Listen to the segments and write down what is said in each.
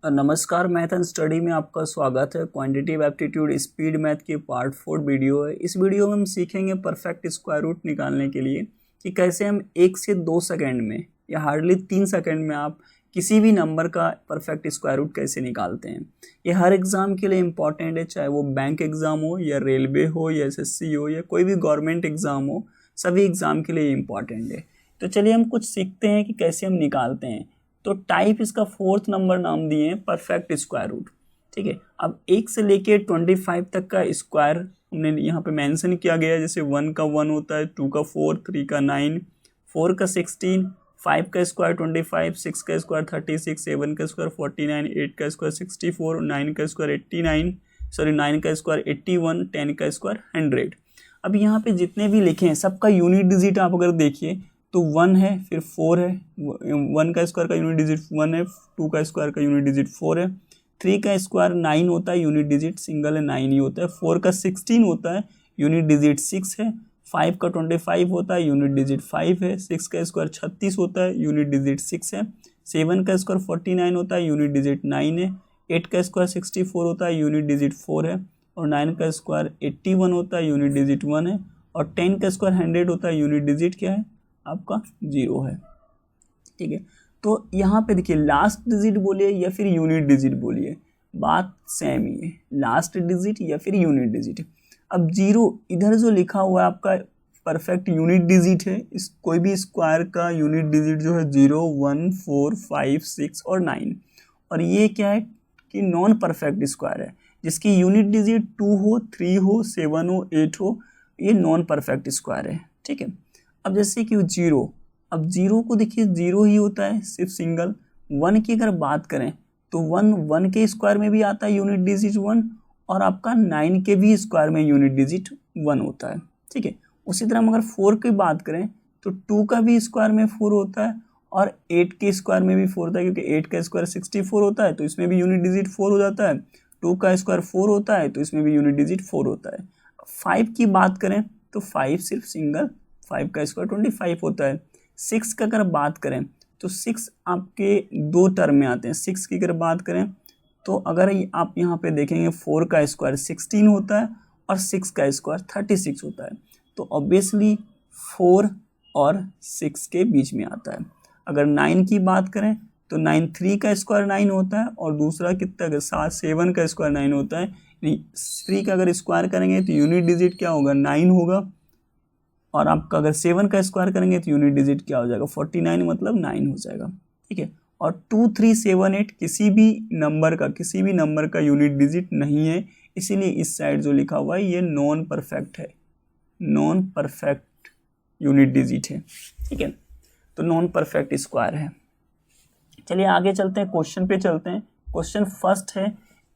नमस्कार, math and study में आपका स्वागत है। क्वांटिटेटिव एप्टीट्यूड स्पीड मैथ की पार्ट 4 वीडियो है। इस वीडियो में हम सीखेंगे परफेक्ट स्क्वायर रूट निकालने के लिए कि कैसे हम 1 से 2 सेकंड में या हार्डली 3 सेकंड में आप किसी भी नंबर का परफेक्ट स्क्वायर रूट कैसे निकालते हैं। ये हर एग्ज़ाम के लिए इम्पॉर्टेंट है, चाहे वो बैंक एग्ज़ाम हो या रेलवे हो या SSC हो या कोई भी गवर्नमेंट एग्ज़ाम हो, सभी एग्ज़ाम के लिए इम्पॉर्टेंट है। तो चलिए हम कुछ सीखते हैं कि कैसे हम निकालते हैं। तो टाइप इसका 4th नंबर नाम दिए हैं परफेक्ट स्क्वायर रूट। ठीक है, अब 1 से लेके 25 तक का स्क्वायर हमने यहाँ पे मेंशन किया गया है। जैसे 1 का 1 होता है, 2 का 4, 3 का 9, 4 का 16, 5 का स्क्वायर 25, 6 का स्क्वायर 36, 7 का स्क्वायर 49, 8 का स्क्वायर 64, 9 का स्क्वायर 89, 9 का स्क्वायर 81, 10 का स्क्वायर 100। अब यहाँ पे जितने भी लिखे हैं सबका यूनिट डिजिट आप अगर देखिए तो 1 है, फिर 4 है, 1 का स्क्वायर का यूनिट डिजिट 1 है, 2 का स्क्वायर का यूनिट डिजिट 4 है, 3 का स्क्वायर 9 होता है, यूनिट डिजिट सिंगल है 9 ही होता है, 4 का 16 होता है, यूनिट डिजिट 6 है, 5 का 25 होता है, यूनिट डिजिट 5 है, 6 का स्क्वायर 36 होता है, यूनिट डिजिट 6 है, 7 का स्क्वायर 49 होता है, यूनिट डिजिट 9 है, 8 का स्क्वायर 64 होता है, यूनिट डिजिट 4 है, और 9 का स्क्वायर 81 होता है, यूनिट डिजिट 1 है, और 10 का स्क्वायर 100 होता है, यूनिट डिजिट क्या है आपका 0 है। ठीक है, तो यहाँ पे देखिए लास्ट डिजिट बोलिए या फिर यूनिट डिजिट बोलिए, बात सेम ही है, लास्ट डिजिट या फिर यूनिट डिजिट। अब 0 इधर जो लिखा हुआ है आपका परफेक्ट यूनिट डिजिट है। इस कोई भी स्क्वायर का यूनिट डिजिट जो है 0, 1, 4, 5, 6 और 9, और ये क्या है कि नॉन परफेक्ट स्क्वायर है जिसकी यूनिट डिजिट 2 हो, 3 हो, 7 हो, 8 हो, ये नॉन परफेक्ट स्क्वायर है। ठीक है, अब जैसे कि 0, अब 0 को देखिए 0 ही होता है सिर्फ सिंगल। 1 की अगर बात करें तो 1 के स्क्वायर में भी आता है यूनिट डिजिट 1, और आपका 9 के भी स्क्वायर में यूनिट डिजिट 1 होता है। ठीक है, उसी तरह हम अगर 4 की बात करें तो 2 का भी स्क्वायर में 4 होता है, और 8 के स्क्वायर में भी 4 होता है, क्योंकि 8 का स्क्वायर 64 होता है तो इसमें भी यूनिट डिजिट 4 हो जाता है। 2 का स्क्वायर 4 होता है तो इसमें भी यूनिट डिजिट 4 होता है। 5 की बात करें तो 5 सिर्फ सिंगल, 5 का स्क्वायर 25 होता है। 6 का अगर बात करें तो 6 आपके 2 टर्म में आते हैं। 6 की अगर बात करें तो अगर आप यहाँ पे देखेंगे 4 का स्क्वायर 16 होता है और 6 का स्क्वायर 36 होता है, तो ऑब्वियसली 4 और 6 के बीच में आता है। अगर 9 की बात करें तो 9 3 का स्क्वायर 9 होता है, और दूसरा कितना का 7 का स्क्वायर 9 होता है। 3 का अगर स्क्वायर करेंगे तो यूनिट डिजिट क्या होगा 9 होगा, और आपका अगर 7 का स्क्वायर करेंगे तो यूनिट डिजिट क्या हो जाएगा 49, मतलब 9 हो जाएगा। ठीक है, और 2, 3, 7, 8 किसी भी नंबर का यूनिट डिजिट नहीं है, इसीलिए इस साइड जो लिखा हुआ है ये नॉन परफेक्ट है, नॉन परफेक्ट यूनिट डिजिट है। ठीक है, तो नॉन परफेक्ट स्क्वायर है। चलिए आगे चलते हैं, क्वेश्चन पे चलते हैं। क्वेश्चन फर्स्ट है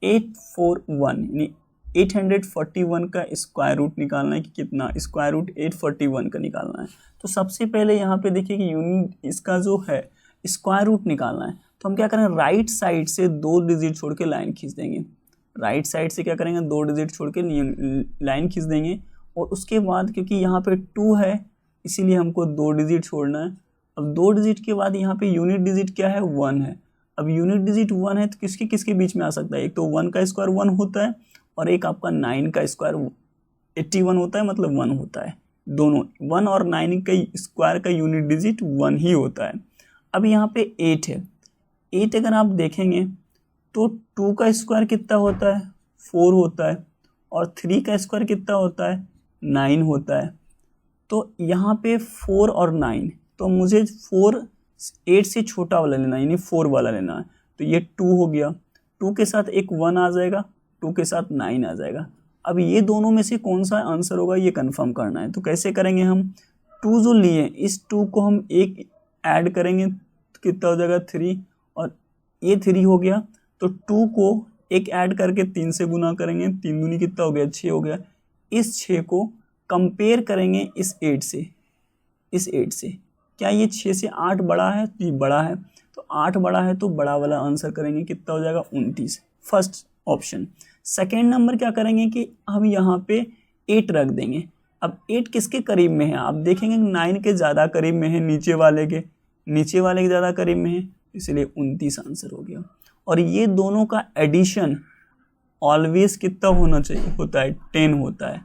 841 यानी 841 का स्क्वायर रूट निकालना है कि कितना, स्क्वायर रूट 841 का निकालना है। तो सबसे पहले यहाँ पे देखिए कि यूनिट इसका जो है स्क्वायर रूट निकालना है, तो हम क्या करें, राइट साइड से 2 डिजिट छोड़ के लाइन खींच देंगे। राइट साइड से क्या करेंगे, 2 डिजिट छोड़ के लाइन खींच देंगे, और उसके बाद क्योंकि यहाँ पे 2 है इसीलिए हमको 2 डिजिट छोड़ना है। अब 2 डिजिट के बाद यहाँ पे यूनिट डिजिट क्या है 1 है। अब यूनिट डिजिट 1 है तो किसके किसके बीच में आ सकता है, एक तो 1 का स्क्वायर 1 होता है, और एक आपका 9 का स्क्वायर 81 होता है, मतलब 1 होता है। दोनों 1 और 9 का स्क्वायर का यूनिट डिजिट 1 ही होता है। अब यहाँ पे 8 है, 8 अगर आप देखेंगे तो 2 का स्क्वायर कितना होता है 4 होता है, और 3 का स्क्वायर कितना होता है 9 होता है। तो यहाँ पे 4 और 9, तो मुझे 8 से छोटा वाला लेना है, यानी 4 वाला लेना है। तो ये 2 हो गया, 2 के साथ एक 1 आ जाएगा, 2 के साथ 9 आ जाएगा। अब ये दोनों में से कौन सा आंसर होगा ये कंफर्म करना है। तो कैसे करेंगे हम, 2 जो लिए इस 2 को हम एक ऐड करेंगे तो कितना हो जाएगा 3, और ये 3 हो गया, तो 2 को एक ऐड करके 3 से गुना करेंगे, 3 दूनी कितना हो गया 6 हो गया। इस 6 को कंपेयर करेंगे इस 8 से, इस 8 से क्या ये 6 से 8 बड़ा है, ये बड़ा है, तो 8 बड़ा है तो बड़ा वाला आंसर करेंगे, कितना हो जाएगा 29, फर्स्ट ऑप्शन। सेकेंड नंबर क्या करेंगे कि हम यहाँ पे 8 रख देंगे। अब 8 किसके करीब में है, आप देखेंगे 9 के ज़्यादा करीब में है, नीचे वाले के ज़्यादा करीब में है, इसलिए 29 आंसर हो गया। और ये दोनों का एडिशन ऑलवेज कितना होना चाहिए, होता है 10 होता है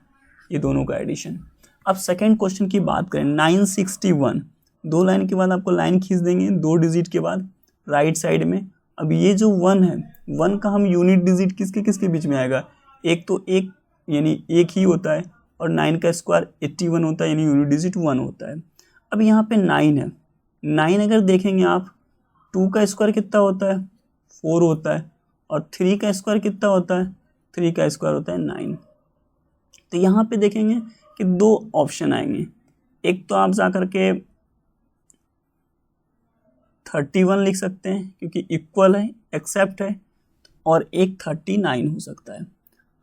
ये दोनों का एडिशन। अब सेकंड क्वेश्चन की बात करें, 961, दो लाइन के बाद आपको लाइन खींच देंगे 2 डिजिट के बाद राइट साइड में। अब ये जो 1 है, 1 का हम यूनिट डिजिट किसके किसके बीच में आएगा, एक तो एक यानी एक ही होता है, और 9 का स्क्वायर 81 होता है यानी यूनिट डिजिट 1 होता है। अब यहाँ पे 9 है, 9 अगर देखेंगे आप 2 का स्क्वायर कितना होता है 4 होता है, और 3 का स्क्वायर कितना होता है 3 का स्क्वायर होता है 9। तो यहाँ पे देखेंगे कि 2 ऑप्शन आएंगे, एक तो आप जा करके 31 लिख सकते हैं क्योंकि इक्वल है एक्सेप्ट है, और एक 39 हो सकता है।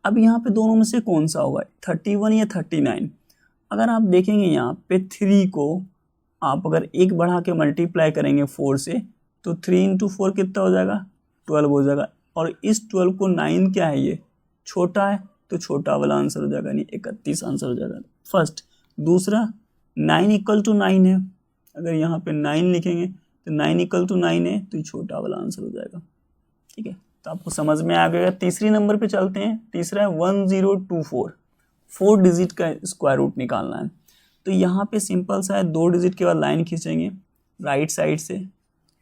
अब यहाँ पे दोनों में से कौन सा होगा 31 या 39। अगर आप देखेंगे यहाँ पे 3 को आप अगर एक बढ़ा के मल्टीप्लाई करेंगे 4 से तो 3 × 4 कितना हो जाएगा 12 हो जाएगा, और इस 12 को 9 क्या है ये छोटा है तो छोटा वाला आंसर हो जाएगा, यानी 31 आंसर हो जाएगा फर्स्ट। दूसरा 9 = 9 है, अगर यहाँ पे 9 लिखेंगे तो 9 = 9 है तो ये छोटा वाला आंसर हो जाएगा। ठीक है, तो आपको समझ में आ गया। तीसरी नंबर पे चलते हैं, तीसरा है 1024, 4 डिजिट का स्क्वायर रूट निकालना है। तो यहाँ पे सिंपल सा है, 2 डिजिट के बाद लाइन खींचेंगे राइट साइड से।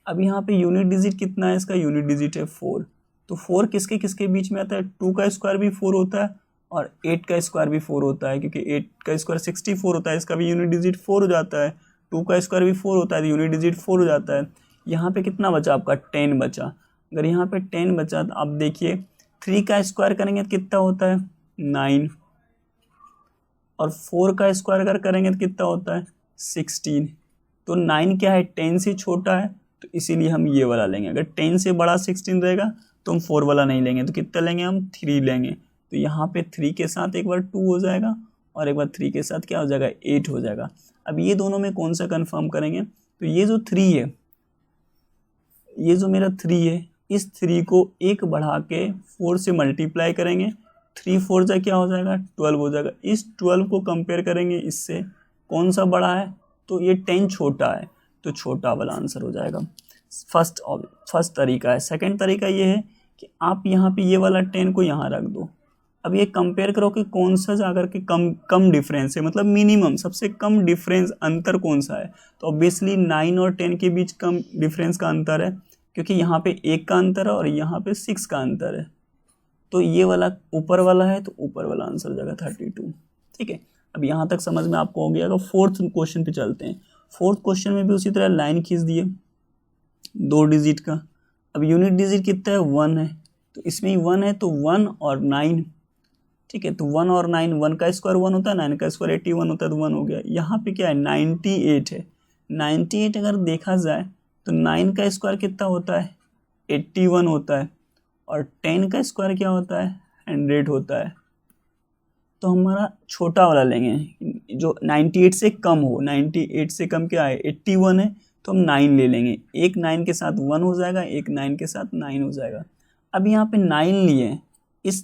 अब यहाँ पे यूनिट डिजिट कितना है, इसका यूनिट डिजिट है 4, तो 4 किसके किसके बीच में आता है, 2 का स्क्वायर भी 4 होता है और 8 का स्क्वायर भी 4 होता है, क्योंकि 8 का स्क्वायर 64 होता है, इसका भी यूनिट डिजिट 4 हो जाता है। 2 का स्क्वायर भी 4 होता है तो यूनिट डिजिट 4 हो जाता है। यहाँ पे कितना बचा आपका 10 बचा। अगर यहाँ पे 10 बचा तो आप देखिए 3 का स्क्वायर करेंगे तो कितना होता है 9, और 4 का स्क्वायर अगर करेंगे तो कितना होता है 16। तो 9 क्या है 10 से छोटा है, तो इसीलिए हम ये वाला लेंगे। अगर 10 से बड़ा 16 रहेगा तो हम 4 वाला नहीं लेंगे, तो कितना लेंगे हम 3 लेंगे। तो यहाँ पे 3 के साथ एक बार 2 हो जाएगा और एक बार 3 के साथ क्या हो जाएगा 8 हो जाएगा। अब ये दोनों में कौन सा कंफर्म करेंगे, तो ये जो 3 है, ये जो मेरा 3 है, इस 3 को एक बढ़ा के 4 से मल्टीप्लाई करेंगे, 3 4 जा क्या हो जाएगा 12 हो जाएगा। इस 12 को कंपेयर करेंगे इससे, कौन सा बड़ा है, तो ये 10 छोटा है तो छोटा वाला आंसर हो जाएगा। फर्स्ट तरीका है। सेकंड तरीका ये है कि आप यहाँ पे ये वाला 10 को यहाँ रख दो। अब ये कंपेयर करो कि कौन सा जाकर के कम डिफरेंस है, मतलब मिनिमम सबसे कम डिफरेंस अंतर कौन सा है। तो ऑब्वियसली 9 और 10 के बीच कम डिफरेंस का अंतर है, क्योंकि यहाँ पे 1 का अंतर है और यहाँ पे 6 का अंतर है। तो ये वाला ऊपर वाला है तो ऊपर वाला आंसर हो जाएगा 32। ठीक है, अब यहाँ तक समझ में आपको हो गया। अगर फोर्थ क्वेश्चन पे चलते हैं। फोर्थ क्वेश्चन में भी उसी तरह लाइन खींच दिए 2 डिजिट का। अब यूनिट डिजिट कितना है 1 है, तो इसमें ही 1 है तो 1 और 9। ठीक है, तो 1 और 9, 1 का स्क्वायर 1 होता है, 9 का स्क्वायर 81 होता है, तो 1 हो गया। यहाँ पे क्या है 98 है। 98 अगर देखा जाए तो 9 का स्क्वायर कितना होता है 81 होता है, और 10 का स्क्वायर क्या होता है 100 होता है। तो हमारा छोटा वाला लेंगे जो 98 से कम हो। 98 से कम क्या है 81 है, तो हम 9 ले लेंगे। एक 9 के साथ 1 हो जाएगा, एक 9 के साथ 9 हो जाएगा। अब यहाँ पे 9 लिए, इस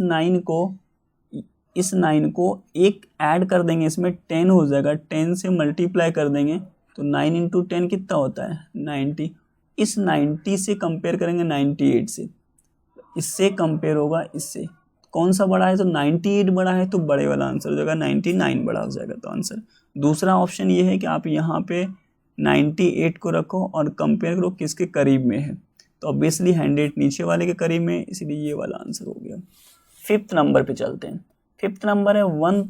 9 को एक ऐड कर देंगे, इसमें 10 हो जाएगा। 10 से मल्टीप्लाई कर देंगे तो 9 × 10 कितना होता है 90। इस 90 से कंपेयर करेंगे 98 से, इससे कंपेयर होगा इससे, कौन सा बड़ा है, तो 98 बड़ा है तो बड़े वाला आंसर हो जाएगा, 99 बड़ा हो जाएगा। तो आंसर दूसरा ऑप्शन ये है कि आप यहाँ पे 98 को रखो और कंपेयर करो किसके करीब में है, तो ऑब्वियसली 100 नीचे वाले के करीब में, इसलिए ये वाला आंसर हो गया। 5th नंबर पे चलते हैं। 5th नंबर है 1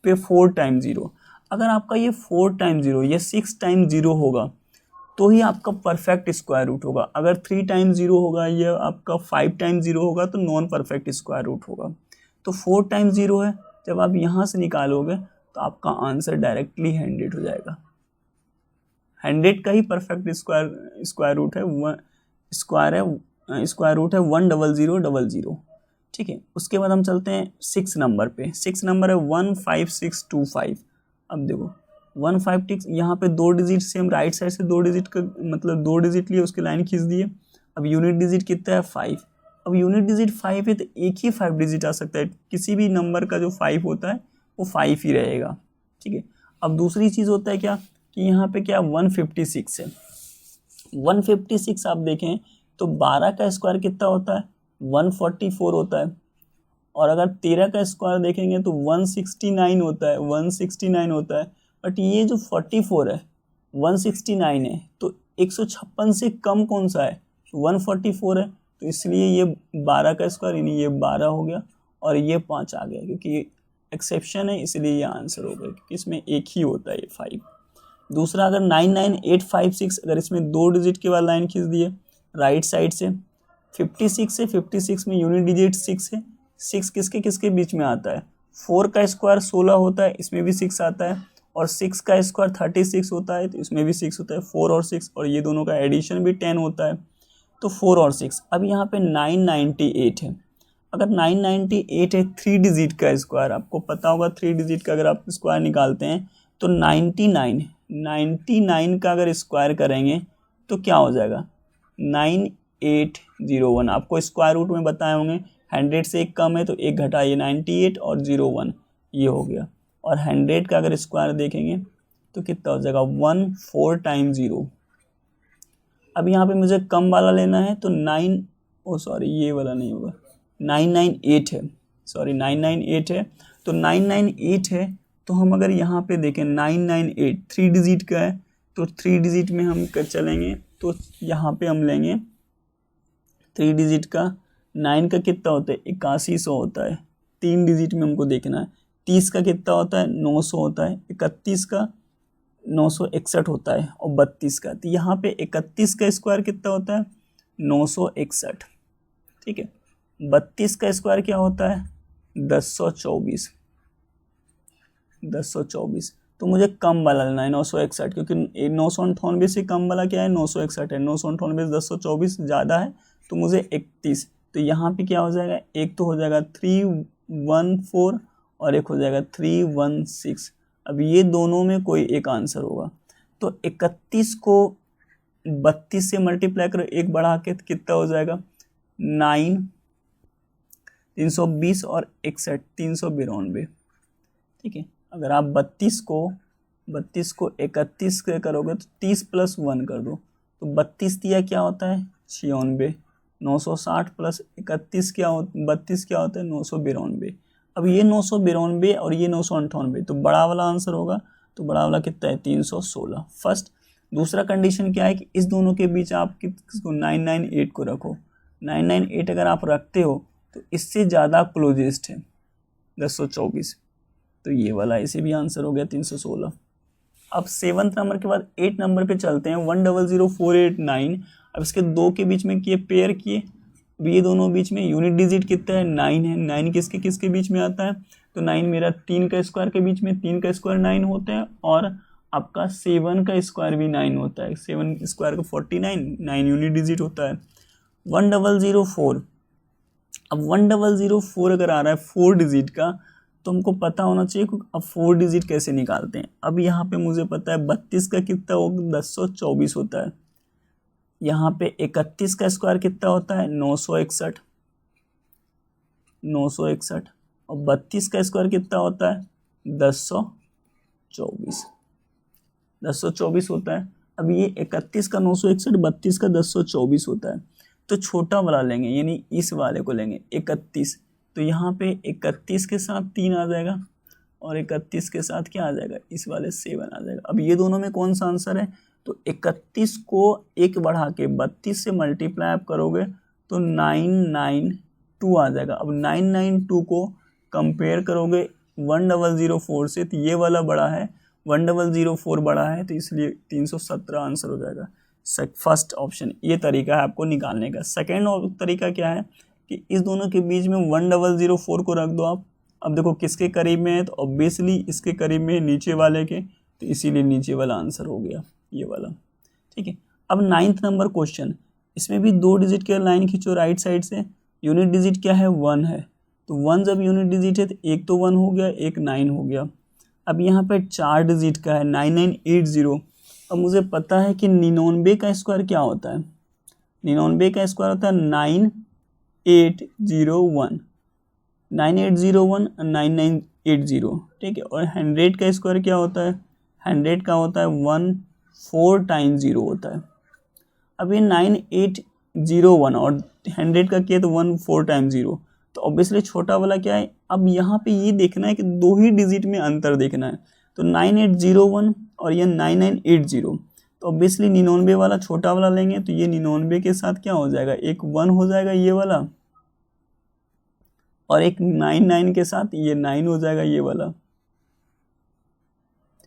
पे 4 टाइम्स 0। अगर आपका ये 4 टाइम्स 0 या 6 टाइम्स 0 होगा तो ही आपका परफेक्ट स्क्वायर रूट होगा। अगर 3 टाइम्स 0 होगा या आपका 5 टाइम्स 0 होगा तो नॉन परफेक्ट स्क्वायर रूट होगा। तो 4 टाइम्स 0 है, जब आप यहाँ से निकालोगे तो आपका आंसर डायरेक्टली 100 हो जाएगा। 100 का ही परफेक्ट स्क्वायर रूट है, स्क्वायर रूट है 10000। ठीक है, उसके बाद हम चलते हैं 6 नंबर पे। 6 नंबर है 15625। अब देखो 156, यहाँ पे 2 डिजिट से हम राइट साइड से 2 डिजिट का मतलब 2 डिजिट लिए उसकी लाइन खींच दिए। अब यूनिट डिजिट कितना है 5। अब यूनिट डिजिट 5 है तो एक ही 5 डिजिट आ सकता है, किसी भी नंबर का जो 5 होता है वो 5 ही रहेगा। ठीक है, अब दूसरी चीज़ होता है क्या कि यहाँ पे क्या 156 है। 156 आप देखें तो 12 का स्क्वायर कितना होता है 144 होता है, और अगर 13 का स्क्वायर देखेंगे तो 169 होता है, 169 होता है। बट ये जो 44 है 169 है, तो 156 से कम कौन सा है 144 है, तो इसलिए ये 12 का स्क्वायर यानी ये 12 हो गया और ये 5 आ गया, क्योंकि ये एक्सेप्शन है इसलिए ये आंसर हो गया, क्योंकि इसमें एक ही होता है ये 5। दूसरा अगर 99856, अगर इसमें 2 डिजिट के बाद लाइन खींच दिए राइट साइड से, 56 है, 56 में यूनिट डिजिट 6 है, 6 किसके किसके बीच में आता है 4 का स्क्वायर 16 होता है, इसमें भी 6 आता है, और 6 का स्क्वायर 36 होता है, तो इसमें भी 6 होता है, 4 और 6, और ये दोनों का एडिशन भी 10 होता है, तो 4 और 6। अब यहाँ पे 998 है, अगर 998 है 3 डिजिट का स्क्वायर, आपको पता होगा 3 डिजिट का अगर आप स्क्वायर निकालते हैं तो 99 का अगर स्क्वायर करेंगे तो क्या हो जाएगा 9801। आपको स्क्वायर रूट में बताए होंगे 100 से एक कम है तो एक घटाइए 98 और 01 ये हो गया, और 100 का अगर स्क्वायर देखेंगे तो कितना हो जाएगा 14 टाइम्स 0। अब यहाँ पे मुझे कम वाला लेना है तो ये वाला नहीं होगा, 998 है, 998 है, तो 998 है, तो हम अगर यहाँ पे देखें 998 3 डिजिट का है, तो 3 डिजिट में हम चलेंगे तो यहाँ पे हम लेंगे 3 डिजिट का, 9 का कितना होता है 8100 होता है, 3 डिजिट में हमको देखना है, 30 का कितना होता है 900 होता है, 31 का 961 होता है, और 32 का, तो यहाँ पे 31 का स्क्वायर कितना होता है 961, ठीक है। 32 का स्क्वायर क्या होता है 1024, तो मुझे कम वाला लेना है 961, क्योंकि 998 से कम वाला क्या है 961 है, 998 1024 ज़्यादा है तो मुझे 31, तो यहाँ पे क्या हो जाएगा, एक तो हो जाएगा 314 और एक हो जाएगा 316। अब ये दोनों में कोई एक आंसर होगा, तो 31 को 32 से मल्टीप्लाई करो, एक बढ़ा के कितना हो जाएगा 9, 320 और 61 392, ठीक है। अगर आप 32 को 31 के करोगे तो 30 + 1 कर दो, तो 32 दिया क्या होता है 96, 960 + 31 क्या होता है 32 क्या होता है 992। अब ये 992 और ये 998, तो बड़ा वाला आंसर होगा, तो बड़ा वाला कितना है 316 फर्स्ट। दूसरा कंडीशन क्या है कि इस दोनों के बीच आप किसको 998 को रखो, 998 अगर आप रखते हो तो इससे ज़्यादा क्लोजेस्ट है 1024, तो ये वाला इसे भी आंसर हो गया 316। अब 7th नंबर के बाद 8 नंबर पे चलते हैं, 100489। अब इसके दो के बीच में किए पेयर किए, अब ये दोनों बीच में यूनिट डिजिट कितना है 9 है, 9 किसके किसके बीच में आता है, तो 9 मेरा 3 का स्क्वायर के बीच में, 3 का स्क्वायर 9 होता है, और आपका 7 का स्क्वायर भी 9 होता है, 7 स्क्वायर का 49, 9 यूनिट डिजिट होता है। 1004, अब 1004 अगर आ रहा है 4 डिजिट का, तो हमको पता होना चाहिए कि अब 4 डिजिट कैसे निकालते हैं। अब यहाँ पे मुझे पता है 32 का कितना होगा 1024 होता है, यहाँ पे 31 का स्क्वायर कितना होता है 961, और 32 का स्क्वायर कितना होता है 1024 होता है। अब ये 31 का 961, 32 का 1024 होता है, तो छोटा वाला लेंगे यानी इस वाले को लेंगे 31, तो यहाँ पे 31 के साथ 3 आ जाएगा, और 31 के साथ क्या आ जाएगा इस वाले 7 आ जाएगा। अब ये दोनों में कौन सा आंसर है, तो 31 को एक बढ़ा के 32 से मल्टीप्लाई आप करोगे तो 992 आ जाएगा। अब 992 को कंपेयर करोगे 1004 से, तो ये वाला बड़ा है, 1004 बड़ा है, तो इसलिए 317 आंसर हो जाएगा। फर्स्ट ऑप्शन ये तरीका है आपको निकालने का। सेकेंड तरीका क्या है कि इस दोनों के बीच में 1004 को रख दो आप। अब देखो किसके करीब में है, तो ऑब्वियसली इसके करीब में है नीचे वाले के, तो इसीलिए नीचे वाला आंसर हो गया ये वाला, ठीक है। अब 9th नंबर क्वेश्चन, इसमें भी 2 डिजिट के लाइन खींचो राइट साइड से, यूनिट डिजिट क्या है 1 है, तो 1 जब यूनिट डिजिट है तो एक तो 1 हो गया, एक 9 हो गया। अब यहाँ पे 4 डिजिट का है 9980। अब मुझे पता है कि 99 का स्क्वायर क्या होता है, 99 का स्क्वायर होता है 9801, 9801 और 9980, ठीक है। और 100 का स्क्वायर क्या होता है, 100 का होता है 14 टाइम्स 0 होता है। अब ये 0 1 और 100 का किया तो 1 4 टाइम्स 0, तो ऑब्वियसली छोटा वाला क्या है। अब यहाँ पे ये देखना है कि 2 ही डिजिट में अंतर देखना है, तो 9801 और ये 9980, तो ऑब्वियसली 99 वाला छोटा वाला लेंगे, तो ये 99 के साथ क्या हो जाएगा, एक 1 हो जाएगा ये वाला, और एक 99 के साथ ये 9 हो जाएगा ये वाला,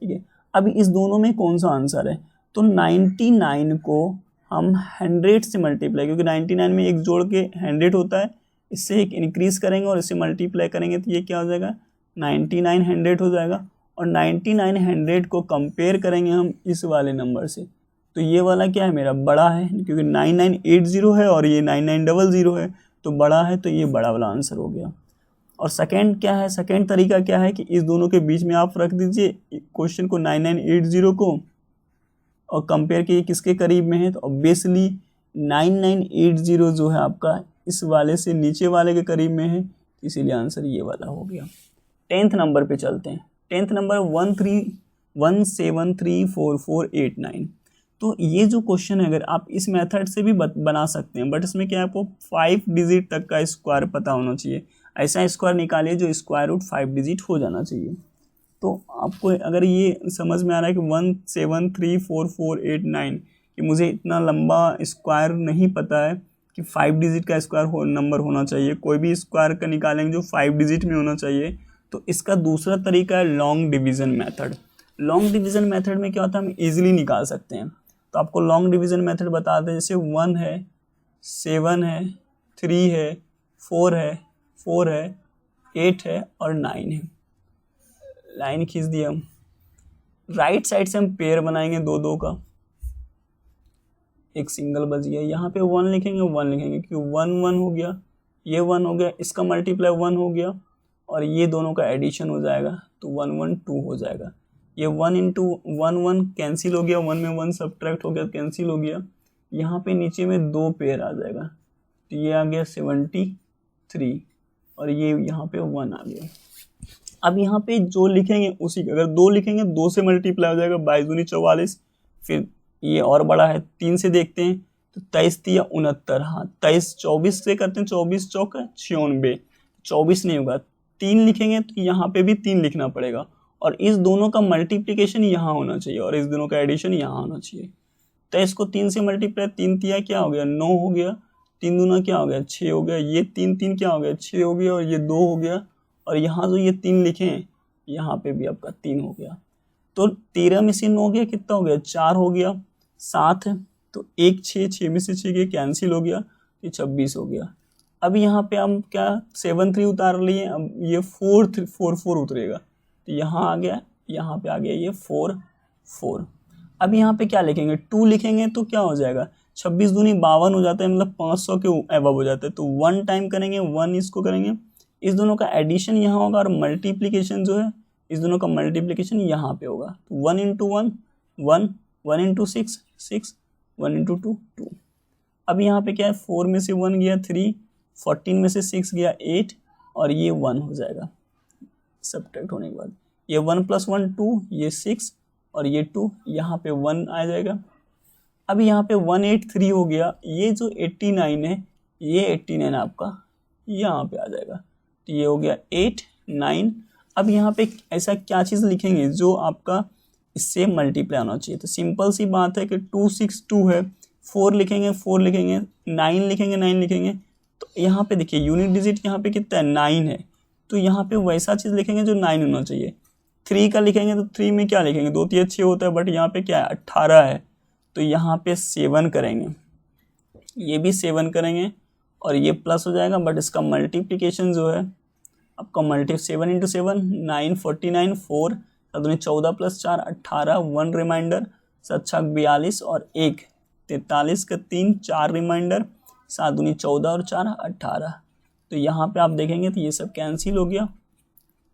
ठीक है। अब इस दोनों में कौन सा आंसर है, तो 99 को हम 100 से मल्टीप्लाई, क्योंकि 99 में एक जोड़ के 100 होता है, इससे एक इंक्रीज करेंगे और इसे मल्टीप्लाई करेंगे तो ये क्या हो जाएगा, 9900 हो जाएगा। और 9900 को कंपेयर करेंगे हम इस वाले नंबर से, तो ये वाला क्या है मेरा बड़ा है, क्योंकि 9980 है और ये 9900 है, तो बड़ा है, तो ये बड़ा वाला आंसर हो गया। और सेकंड क्या है, सेकंड तरीका क्या है कि इस दोनों के बीच में आप रख दीजिए क्वेश्चन को 9980 को, और कंपेयर किए किसके करीब में है, तो ऑब्वियसली 9980 जो है आपका इस वाले से नीचे वाले के करीब में है, इसीलिए आंसर ये वाला हो गया। 10th नंबर पे चलते हैं। 10th number 131734489। तो ये जो क्वेश्चन है अगर आप इस मेथड से भी बना सकते हैं, बट इसमें क्या है आपको 5 डिजिट तक का स्क्वायर पता होना चाहिए। ऐसा स्क्वायर निकालिए जो स्क्वायर रूट 5 डिजिट हो जाना चाहिए। तो आपको अगर ये समझ में आ रहा है कि 1734489 कि मुझे इतना लंबा स्क्वायर नहीं पता है कि 5 डिजिट का स्क्वायर नंबर होना चाहिए, कोई भी स्क्वायर का निकालेंगे जो 5 डिजिट में होना चाहिए, तो इसका दूसरा तरीका है long division method. Long division method में क्या होता है, हम इजीली निकाल सकते हैं। तो आपको लॉन्ग डिवीज़न मेथड बता दें, जैसे 1 है, 7 है, 3 है, 4 है, 8 है और 9 है। लाइन खींच दिया हम, राइट साइड से हम पेयर बनाएंगे 2 का, एक सिंगल बच गया, यहाँ पे 1 लिखेंगे, 1 लिखेंगे क्योंकि 1 1 हो गया, ये 1 हो गया, इसका मल्टीप्लाई 1 हो गया, और ये दोनों का एडिशन हो जाएगा तो 1 1 2 हो जाएगा। ये 1 इंटू 1 1 कैंसिल हो गया, 1 में 1 सब्ट्रैक्ट हो गया, कैंसिल हो गया। यहाँ पे नीचे में 2 पेयर आ जाएगा, तो ये आ गया 73 और ये यहाँ पे 1 आ गया। अब यहाँ पे जो लिखेंगे उसी का, अगर 2 लिखेंगे 2 से मल्टीप्लाई हो जाएगा, 22 दूनी 44, फिर ये और बड़ा है 3 से देखते हैं तो 23 3 69, हाँ 23 24 से करते हैं, 24 चौक 96, 24 नहीं होगा, 3 लिखेंगे तो यहाँ पे भी 3 लिखना पड़ेगा, और इस दोनों का मल्टीप्लिकेशन यहाँ होना चाहिए और इस दोनों का एडिशन यहाँ होना चाहिए। 23 को 3 से मल्टीप्लाई, 3 तिया क्या हो गया 9 हो गया, 3 दूना क्या हो गया 6 हो गया, ये 3 3 क्या हो गया 6 हो गया, और ये 2 हो गया, और यहाँ जो ये 3 लिखे हैं यहाँ पे भी आपका 3 हो गया। तो 13 में से 9 हो गया, कितना हो गया 4 हो गया, 7 है तो 1 6 में से 6 गया, कैंसिल हो गया, ये 26 हो गया। अब यहाँ पे हम क्या 7 3 उतार लिए, अब ये 4 4 उतरेगा, तो यहाँ आ गया, यहाँ पे आ गया ये 4 4। अब यहाँ पे क्या लिखेंगे 2 लिखेंगे तो क्या हो जाएगा 26 दूनी 52 हो जाता है, मतलब 500 के एबव हो जाता है, तो 1 टाइम करेंगे, 1 इसको करेंगे, इस दोनों का एडिशन यहाँ होगा और मल्टीप्लिकेशन जो है इस दोनों का मल्टीप्लिकेशन यहाँ पे होगा, तो 1 इंटू 1 1, 1 इंटू 6 6, 1 इंटू 2 2। अब यहाँ पे क्या है 4 में से 1 गया 3, 14 में से 6 गया 8, और ये 1 हो जाएगा सब्ट्रैक्ट होने के बाद, ये 1 + 1 2, ये 6 और ये 2, यहाँ पे 1 आ जाएगा। अब यहाँ पे 183 हो गया, ये जो 89 है ये 89 आपका यहाँ पे आ जाएगा, तो ये हो गया 8 9। अब यहाँ पे ऐसा क्या चीज़ लिखेंगे जो आपका इससे मल्टीप्लाई होना चाहिए, तो सिंपल सी बात है कि 2 6 2 है, 4 लिखेंगे 4 लिखेंगे, 9 लिखेंगे 9 लिखेंगे, तो यहाँ पे देखिए यूनिट डिजिट यहाँ पे कितना है 9 है, तो यहाँ पे वैसा चीज़ लिखेंगे जो 9 होना चाहिए। 3 का लिखेंगे तो 3 में क्या लिखेंगे 2 3 6 होता है, बट यहाँ पे क्या है 18 है, तो यहाँ पे 7 करेंगे, ये भी 7 करेंगे और ये प्लस हो जाएगा, बट इसका मल्टीप्लिकेशन जो है आपका 7 इंटू 7 9 49, 4 दूनी 14 + 4 18, 1 रिमाइंडर 7 42 और 1 43 का 3 4 रिमाइंडर 7 दूनी 14 और 4 18। तो यहाँ पे आप देखेंगे तो ये सब कैंसिल हो गया,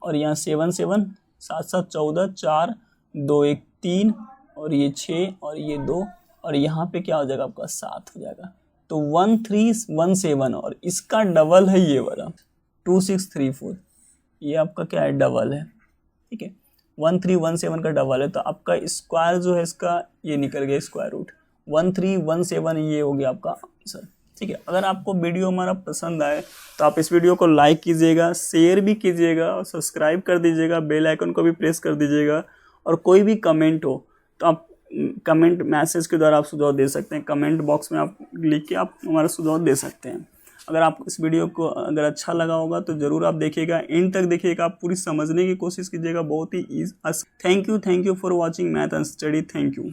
और यहाँ 7 7 7 7 14 4 2 1 3 और ये 6 और ये 2, और यहाँ पे क्या हो जाएगा आपका 7 हो जाएगा। तो 1317 और इसका डबल है ये वाला 2634, ये आपका क्या है डबल है, ठीक है 1317 का डबल है, तो आपका स्क्वायर जो है इसका ये निकल गया स्क्वायर रूट 1317, ये हो गया आपका आंसर। ठीक है। अगर आपको वीडियो हमारा पसंद आए तो आप इस वीडियो को लाइक कीजिएगा, शेयर भी कीजिएगा और सब्सक्राइब कर दीजिएगा, बेल आइकन को भी प्रेस कर दीजिएगा। और कोई भी कमेंट हो तो आप कमेंट मैसेज के द्वारा आप सुझाव दे सकते हैं, कमेंट बॉक्स में आप लिख के आप हमारा सुझाव दे सकते हैं। अगर आपको इस वीडियो को अगर अच्छा लगा होगा तो ज़रूर आप देखिएगा, एंड तक देखिएगा, आप पूरी समझने की कोशिश कीजिएगा। बहुत ही thank you for watching math and study. Thank you.